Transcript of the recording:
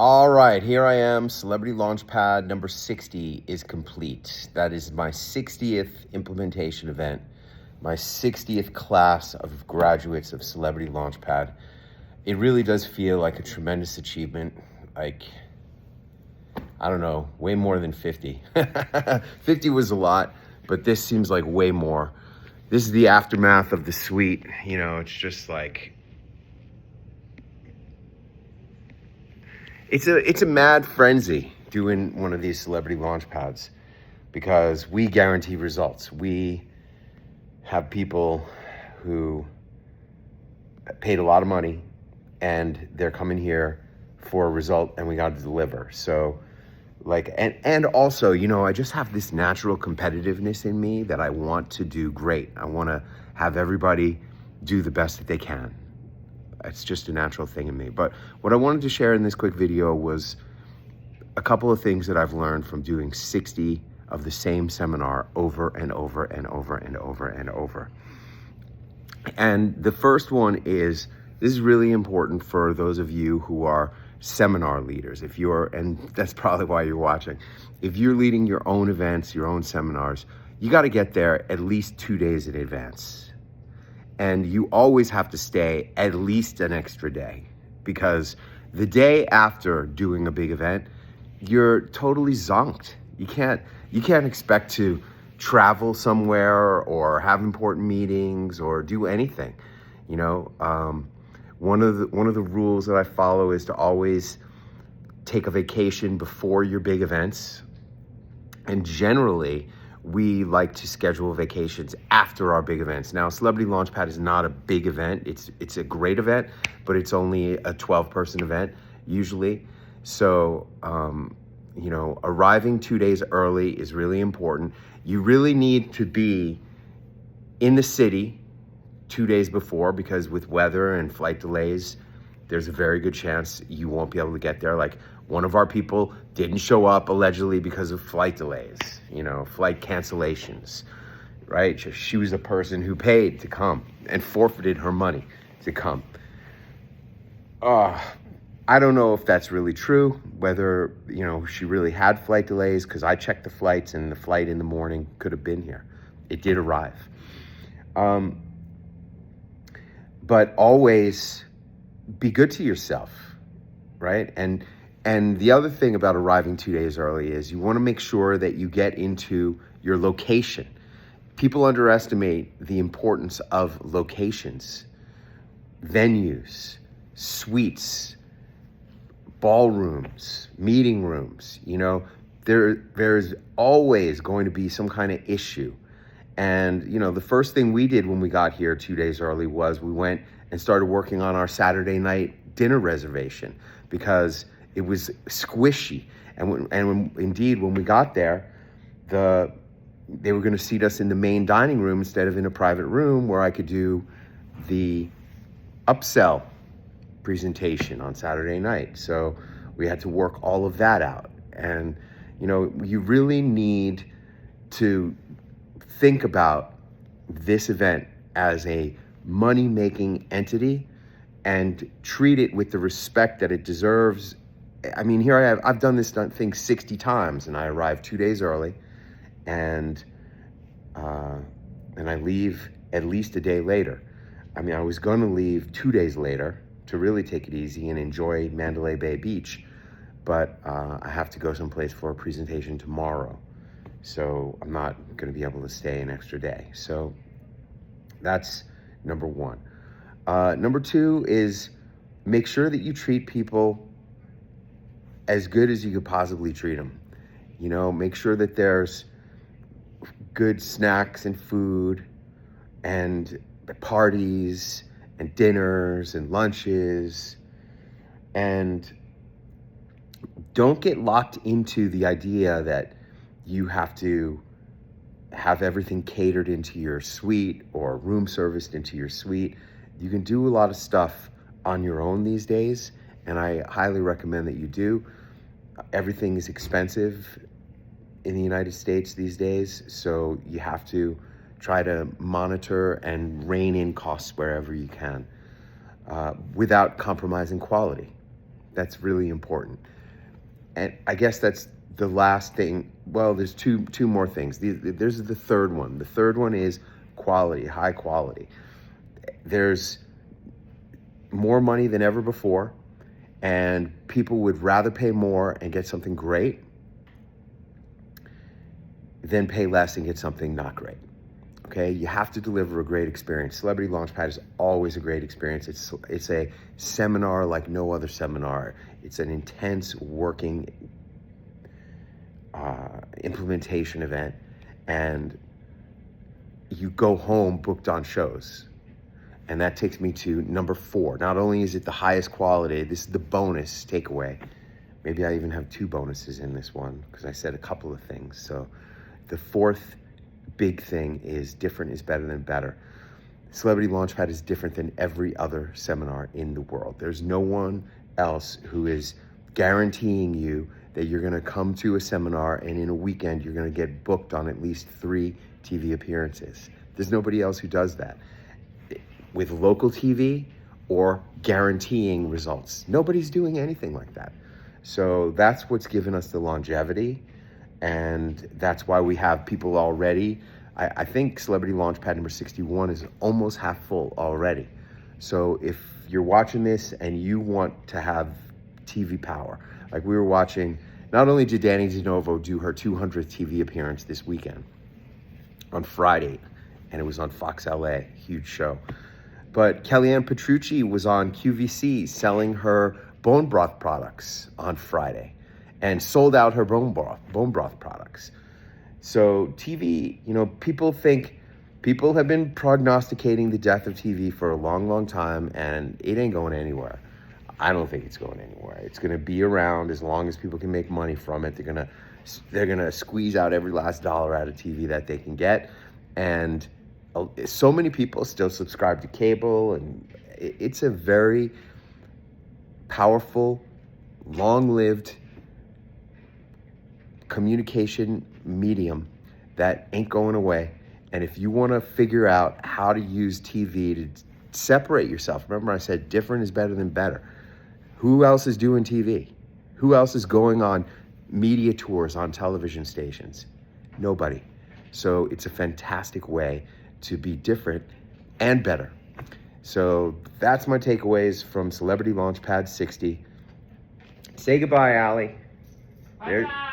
All right, here I am. Celebrity Launchpad number 60 is complete. That is my 60th implementation event, my 60th class of graduates of Celebrity Launchpad. It really does feel like a tremendous achievement. Like, I don't know, way more than 50. 50 was a lot, but this seems like way more. This is the aftermath of the suite. It's just like, it's a mad frenzy doing one of these Celebrity Launchpads because we guarantee results. We have people who paid a lot of money and they're coming here for a result, and we got to deliver. So and also, I just have this natural competitiveness in me that I want to do great. I want to have everybody do the best that they can. It's just a natural thing in me. But what I wanted to share in this quick video was a couple of things that I've learned from doing 60 of the same seminar over and over and over and over and over. And the first one is, this is really important for those of you who are seminar leaders. And that's probably why you're watching. If you're leading your own events, your own seminars, you got to get there at least 2 days in advance. And you always have to stay at least an extra day, because the day after doing a big event, you're totally zonked. You can't expect to travel somewhere or have important meetings or do anything. One of the rules that I follow is to always take a vacation before your big events. And generally, we like to schedule vacations after our big events. Now, Celebrity Launchpad is not a big event. It's a great event, but it's only a 12-person event usually. So, arriving 2 days early is really important. You really need to be in the city 2 days before, because with weather and flight delays, there's a very good chance you won't be able to get there. Like, one of our people didn't show up allegedly because of flight delays, flight cancellations, right? She was a person who paid to come and forfeited her money to come. I don't know if that's really true, whether, she really had flight delays, because I checked the flights and the flight in the morning could have been here. It did arrive. But always be good to yourself, right? And the other thing about arriving 2 days early is you want to make sure that you get into your location. People underestimate the importance of locations, venues, suites, ballrooms, meeting rooms. There's always going to be some kind of issue. And, the first thing we did when we got here 2 days early was we went and started working on our Saturday night dinner reservation, because it was squishy. And when we got there, they were going to seat us in the main dining room instead of in a private room where I could do the upsell presentation on Saturday night. So we had to work all of that out. And, you really need to think about this event as a money-making entity and treat it with the respect that it deserves. I mean, here I've done this thing 60 times, and I arrive 2 days early, and I leave at least a day later. I mean, I was going to leave 2 days later to really take it easy and enjoy Mandalay Bay Beach, but I have to go someplace for a presentation tomorrow. So I'm not going to be able to stay an extra day. So that's number one. Number two is make sure that you treat people as good as you could possibly treat them. Make sure that there's good snacks and food and parties and dinners and lunches. And don't get locked into the idea that you have to have everything catered into your suite or room serviced into your suite. You can do a lot of stuff on your own these days, and I highly recommend that you do. Everything is expensive in the United States these days, so you have to try to monitor and rein in costs wherever you can, without compromising quality. That's really important. And I guess that's the last thing. Well, there's two more things. There's the third one. The third one is quality, high quality. There's more money than ever before, and people would rather pay more and get something great than pay less and get something not great. Okay, you have to deliver a great experience. Celebrity Launchpad is always a great experience. It's a seminar like no other seminar. It's an intense working implementation event, and you go home booked on shows. And that takes me to number 4. Not only is it the highest quality, this is the bonus takeaway. Maybe I even have 2 bonuses in this one because I said a couple of things. So the 4th big thing is different is better than better. Celebrity Launchpad is different than every other seminar in the world. There's no one else who is guaranteeing you that you're going to come to a seminar and in a weekend you're going to get booked on at least 3 TV appearances. There's nobody else who does that with local TV or guaranteeing results. Nobody's doing anything like that. So that's what's given us the longevity, and that's why we have people already. I think Celebrity Launchpad number 61 is almost half full already. So if you're watching this and you want to have TV power, like we were watching, not only did Danny DeNovo do her 200th TV appearance this weekend on Friday, and it was on Fox LA, huge show, but Kellyanne Petrucci was on QVC selling her bone broth products on Friday and sold out her bone broth products. So TV, people have been prognosticating the death of TV for a long, long time, and it ain't going anywhere. I don't think it's going anywhere. It's going to be around as long as people can make money from it. They're gonna squeeze out every last dollar out of TV that they can get, and so many people still subscribe to cable, and it's a very powerful, long-lived communication medium that ain't going away. And if you want to figure out how to use TV to separate yourself, remember I said different is better than better. Who else is doing TV? Who else is going on media tours on television stations? Nobody. So it's a fantastic way to be different and better. So that's my takeaways from Celebrity Launchpad 60. Say goodbye, Allie. Bye-bye.